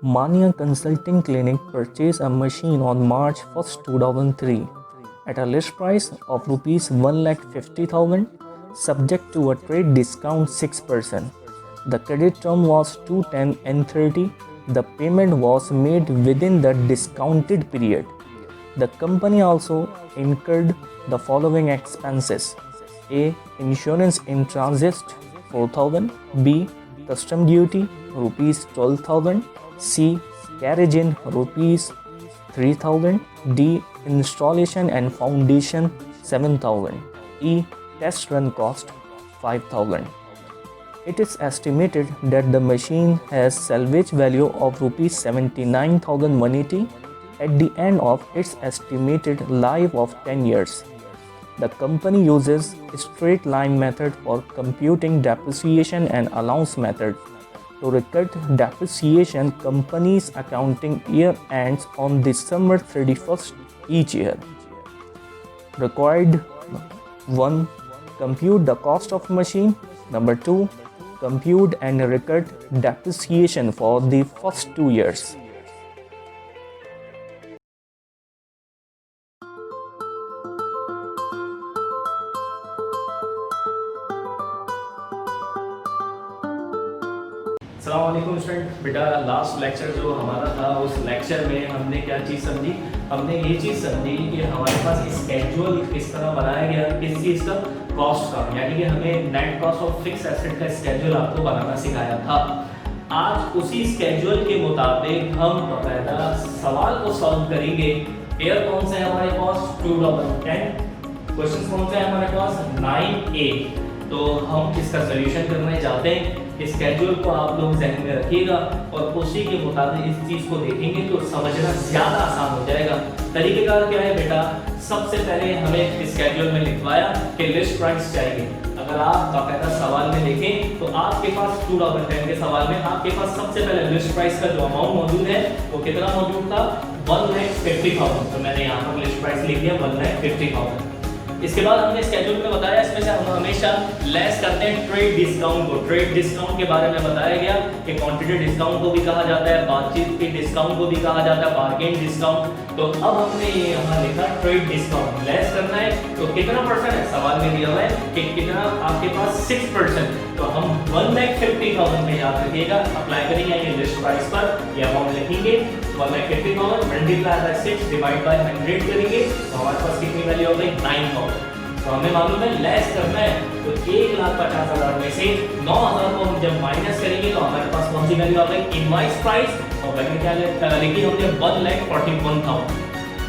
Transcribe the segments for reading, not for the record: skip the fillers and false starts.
Mania Consulting Clinic purchased a machine on March 1st, 2003 at a list price of Rs 1,50,000 subject to a trade discount 6%. The credit term was 210 and 30. The payment was made within the discounted period. The company also incurred the following expenses: A. Insurance in transit 4,000. B. Custom duty Rs 12,000. C. Carriage in Rs 3,000. D. Installation and foundation 7,000. E. Test run cost 5,000. It is estimated that the machine has salvage value of Rs 79,180 at the end of its estimated life of 10 years. The company uses straight line method for computing depreciation and allowance method. To record depreciation, company's accounting year ends on December 31st each year. Required 1. Compute the cost of machine. Number 2. Compute and record depreciation for the first 2 years. अस्सलामुअलैकुम student. बेटा last lecture जो हमारा था उस lecture में हमने क्या चीज़ समझी? हमने ये चीज़ समझी कि हमारे पास स्केड्यूल इस तरह बनाया गया किस चीज़ का, कॉस्ट का, यानी कि हमें net cost of fix asset का स्केड्यूल आपको बनाना सिखाया था। आज उसी स्केड्यूल के मुताबिक हम बाकायदा सवाल को सॉल्व करेंगे। एयर कौन सा है हमारे पास 2010, क्वेश्चन कौन सा है हमारे पास 9A। तो हम इसका सोल्यूशन करने जाते हैं। स्केड्यूल को आप लोग ज़हन में रखिएगा और उसी के मुताबिक इस चीज़ को देखेंगे तो समझना ज़्यादा आसान हो जाएगा। तरीक़ेकार क्या है बेटा? सबसे पहले हमें स्केड्यूल में लिखवाया कि लिस्ट प्राइस चाहिए। अगर आप बाकायदा सवाल में देखें तो आपके पास 2010 के सवाल में आपके पास सबसे पहले लिस्ट प्राइस का जो अमाउंट मौजूद है वो कितना मौजूद था? 1,50,000। तो मैंने यहाँ पर लिस्ट प्राइस लिख दिया 1,50,000। इसके बाद हमने स्केड्यूल में बताया इसमें से हम हमेशा लेस करते हैं ट्रेड डिस्काउंट को। ट्रेड डिस्काउंट के बारे में बताया गया कि क्वांटिटी डिस्काउंट को भी कहा जाता है, बातचीत के डिस्काउंट को भी कहा जाता है, बार्गेन डिस्काउंट। तो अब हमने ये यहाँ लिखा ट्रेड डिस्काउंट लेस करना है। तो कितना परसेंट है? सवाल में दिया हुआ है कि कितना आपके पास 6%। तो हम 1,50,000 में याद रखिएगा, अप्लाई करेंगे ये लिस्ट प्राइस पर ये अमाउंट लिखेंगे 1,50,000 मल्टीप्लाई बाय 6 डिवाइड बाय 100 करेंगे तो हमारे पास कितनी वैल्यू हो गई? 9,000। तो हमें मालूम है लेस करना है तो 1,50,000 में से 9,000 को हम जब माइनस करेंगे तो हमारे पास कौन सी वैल्यू आ गई? Invoice price. और वैल्यू क्या लिखी हमने? 1,41,000।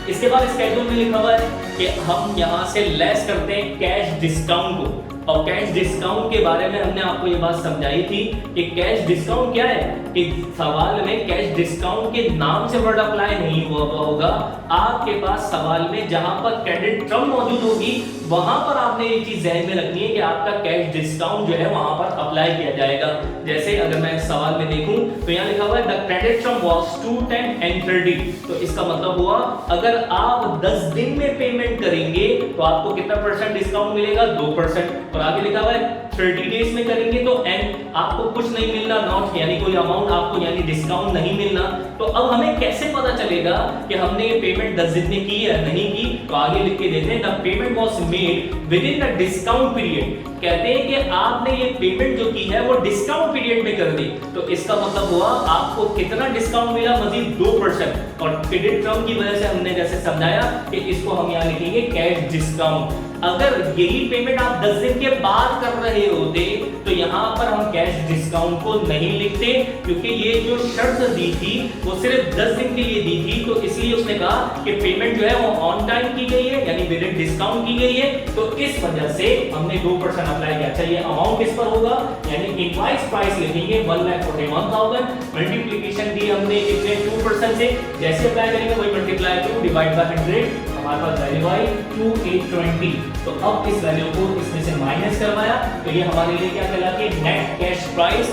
इसके बाद स्केड्यूल में लिखा हुआ है कि हम यहाँ से लेस करते हैं कैश डिस्काउंट को। और कैश डिस्काउंट के बारे में हमने आपको ये बात समझाई थी कि कैश डिस्काउंट क्या है कि सवाल में कैश डिस्काउंट के नाम से वर्ड अप्लाई नहीं हुआ होगा। आपके पास सवाल में जहां पर क्रेडिट टर्म मौजूद होगी वहां पर आपने ये चीज ध्यान में रखनी है कि आपका कैश डिस्काउंट जो है वहां पर अप्लाई किया जाएगा। जैसे अगर मैं सवाल में देखूं तो यहाँ लिखा हुआ है the credit term was 210 and 30। तो इसका मतलब हुआ अगर आप 10 दिन में पेमेंट करेंगे तो आपको कितना परसेंट डिस्काउंट मिलेगा? 2%। और आगे लिखा हुआ है 30 डेज में करेंगे तो एंड आपको कुछ नहीं मिलना, नॉट यानी कोई अमाउंट आपको यानी डिस्काउंट नहीं मिलना। तो अब हमें कैसे पता चलेगा कि हमने ये पेमेंट 10 दिन में की या नहीं की? तो आगे लिख के देते हैं the payment was made with in the discount period. कहते हैं कि आपने ये पेमेंट जो की है वो डिस्काउंट पीरियड में कर दी। तो इसका मतलब हुआ आपको कितना डिस्काउंट मिला? मजीद 2%। और क्रेडिट टर्म की वजह से हमने जैसे समझाया कि इसको हम यहाँ लिखेंगे कैश डिस्काउंट। अगर यही पेमेंट आप 10 दिन के बाद कर रहे होते तो यहाँ पर हम कैश डिस्काउंट को नहीं लिखते क्योंकि ये जो शर्त दी थी वो सिर्फ 10 दिन के लिए दी थी। तो इसलिए उसने कहा कि पेमेंट जो है वो ऑन टाइम की गई है यानी विद डिस्काउंट की गई है। तो इस वजह से हमने 2% अप्लाई किया। अच्छा ये अमाउंट किस पर होगा? यानी इनवॉइस प्राइस लिखेंगे 1,41,000। मल्टीप्लिकेशन दी हमने कितने? 2% से। जैसे अप्लाई करेंगे वही मल्टीप्लाई 2 डिवाइड बाय 100 हमारे पास वैल्यू आई 2,820। तो अब इस वैल्यू को इसमें से माइनस करवाया तो ये हमारे लिए क्या कहलाती है? Net cash price.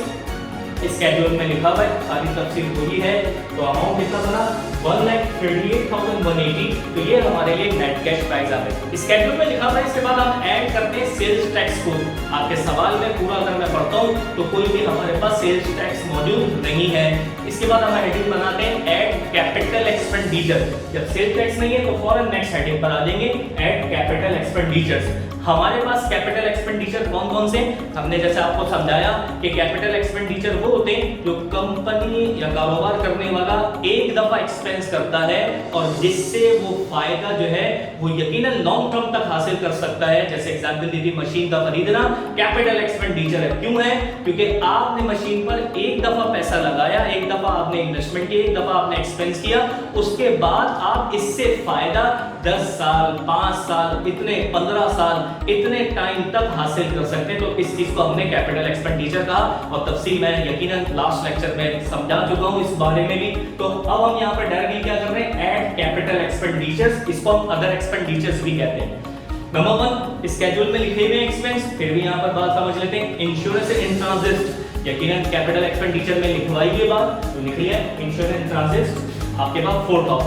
स्केड्यूल में लिखा हुआ है, सारी तफसील पूरी है। तो अमाउंट कितना बना? 1,38,180। तो ये हमारे लिए नेट कैश प्राइस आ गई। स्केड्यूल में लिखा हुआ है। इसके बाद हम ऐड करते हैं सेल्स टैक्स को। आपके सवाल में पूरा अगर मैं पढ़ता हूँ तो कोई भी हमारे पास सेल्स टैक्स मौजूद नहीं है। इसके बाद हम हेडिंग बनाते हैं ऐड कैपिटल एक्सपेंडिचर। जब सेल टैक्स नहीं है तो फौरन नेक्स्ट हेडिंग पर आ जाएंगे ऐड कैपिटल एक्सपेंडिचर्स। हमारे पास कैपिटल एक्सपेंडिचर कौन कौन से, हमने जैसे आपको समझाया कि कैपिटल एक्सपेंडिचर वो होते हैं जो कंपनी या कारोबार करने वाला एक दफा एक्सपेंस करता है और जिससे वो फायदा जो है वो यकीनन लॉन्ग टर्म तक हासिल कर सकता है। जैसे एग्जांपल दी थी मशीन का खरीदना कैपिटल एक्सपेंडिचर है। क्यों है? क्योंकि आपने मशीन पर एक दफा पैसा लगाया, एक दफा आपने इन्वेस्टमेंट किया, एक दफा आपने एक्सपेंस किया, उसके बाद आप इससे फायदा 10 साल 5 साल इतने 15 साल इतने टाइम तक हासिल कर सकते हैं। तो इस चीज को हमने कैपिटल एक्सपेंडिचर कहा और तफसील मैं यकीनन लास्ट लेक्चर में समझा चुका हूं इस बारे में भी। तो अब हम यहां पर डायरेक्टली क्या कर रहे हैं, ऐड कैपिटल एक्सपेंडिचर्स, इसको हम अदर एक्सपेंडिचर्स भी कहते हैं। नंबर 1 स्केड्यूल में लिखे हुए एक्सपेंस, फिर भी यहां पर बात समझ लेते हैं। इंश्योरेंस इन ट्रांजिट यकीनन कैपिटल एक्सपेंडिचर में लिखवाई हुई बात तो लिख लिया इंश्योरेंस इन ट्रांजिट आपके पास 4000।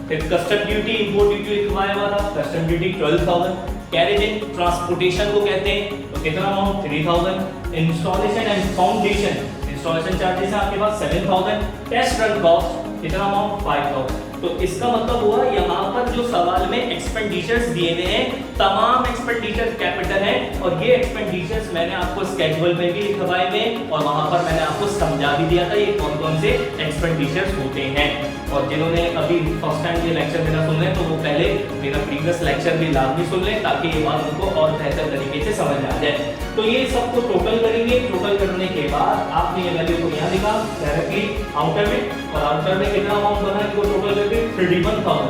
फिर कस्टम ड्यूटी इंपोर्ट ड्यूटी लिखवाया हुआ था, कस्टम ड्यूटी 12000। कैरेज इन ट्रांसपोर्टेशन को कहते हैं तो कितना amount 3000। Installation and foundation installation charges आपके पास 7000। टेस्ट रन कॉस्ट कितना अमाउंट 5000। तो इसका मतलब हुआ यहाँ पर जो सवाल में एक्सपेंडिचर्स दिए गए हैं तमाम एक्सपेंडिचर कैपिटल है और ये एक्सपेंडिचर्स मैंने आपको स्केड्यूल में भी लिखवाए हुए और वहां पर मैंने आपको समझा भी दिया था ये कौन कौन से एक्सपेंडिचर्स होते हैं। और जिन्होंने अभी फर्स्ट टाइम ये लेक्चर मेरा सुन रहे तो वो पहले मेरा प्रीवियस लेक्चर भी लाजमी सुन लें ताकि ये बात उनको और बेहतर तरीके से समझ आ जाए। तो ये सबको टोटल करेंगे, टोटल करने के बाद आपने ये वैल्यू को यहाँ लिखा डायरेक्टली आउटर में और आउटर में कितना अमाउंट बना इसको टोटल करके 31000।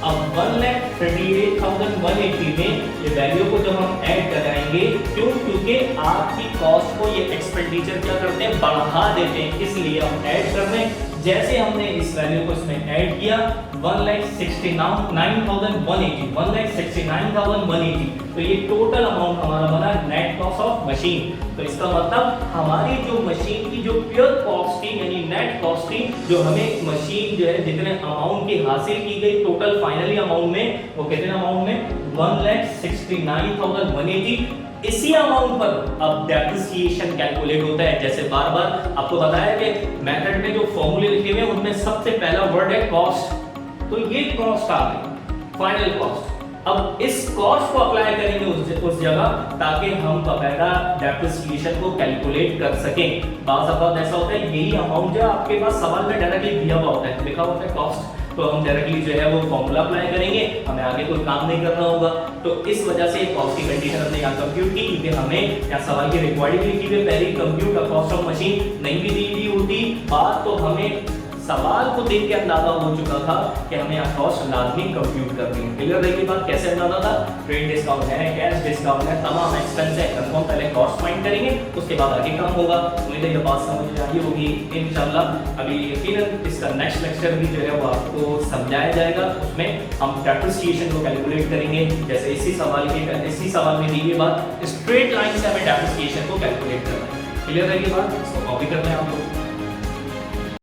अब 1,38,180 में ये वैल्यू को जब हम ऐड कराएंगे क्यों, क्योंकि आपकी कॉस्ट को ये एक्सपेंडिचर क्या करते हैं बढ़ा देते हैं, इसलिए हम ऐड कर रहे हैं। जैसे हमने इस वैल्यू को इसमें ऐड किया 1,69,180 तो ये टोटल अमाउंट हमारा बना नेट कॉस्ट ऑफ मशीन। तो इसका मतलब हमारी जो मशीन की जो प्योर कॉस्ट थी यानी नेट कॉस्ट थी जो हमें मशीन जो है जितने अमाउंट की हासिल की गई टोटल फाइनली अमाउंट में वो कितने अमाउंट में 1,69,180। इसी अमाउंट पर अब डेप्रिसिएशन कैलकुलेट होता है। जैसे बार बार आपको बताया कि मेथड में जो फॉर्मूले लिखे हुए हैं उनमें सबसे पहला वर्ड है कॉस्ट, तो ये कॉस्ट आ गई फाइनल कॉस्ट। अब इस कॉस्ट को अप्लाई करेंगे उस जगह ताकि हम बाकायदा डेप्रिसिएशन को कैलकुलेट कर सकें। बात ऐसा होता है यही अमाउंट जो आपके पास सवाल में डायरेक्टली दिया हुआ होता है, लिखा होता है कॉस्ट, तो हम डायरेक्टली जो है वो फॉर्मूला अप्लाई करेंगे, हमें आगे कोई काम नहीं करना होगा। तो इस वजह से कॉस्ट की कंडीशन हमने यहाँ कंप्यूट की क्योंकि हमें यहाँ सवाल की रिक्वायर्ड लिखी हुई पहले compute the cost of machine नहीं भी दी हुई होती बात, तो हमें सवाल को देख के अंदाजा हो चुका था कि हमें यहाँ कॉस्ट लाजमी कंप्यूट करनी है। क्लियर रही बात, कैसे अंदाजा था, ट्रेड डिस्काउंट है, कैश डिस्काउंट है, तमाम एक्सपेंस है, कंफर्म पहले कॉस्ट फाइंड करेंगे उसके बाद आगे काम होगा। उम्मीद है ये बात समझ में आई होगी इंशाल्लाह। अभी यकीनन इसका नेक्स्ट लेक्चर भी जो है वो आपको समझाया जाएगा, उसमें हम डेप्रिसिएशन को कैलकुलेट करेंगे। जैसे इसी सवाल में दी गई बात स्ट्रेट लाइन से हमें डेप्रिसिएशन को कैलकुलेट करना है। क्लियर रही बात, इसको कॉपी करना है आप लोग।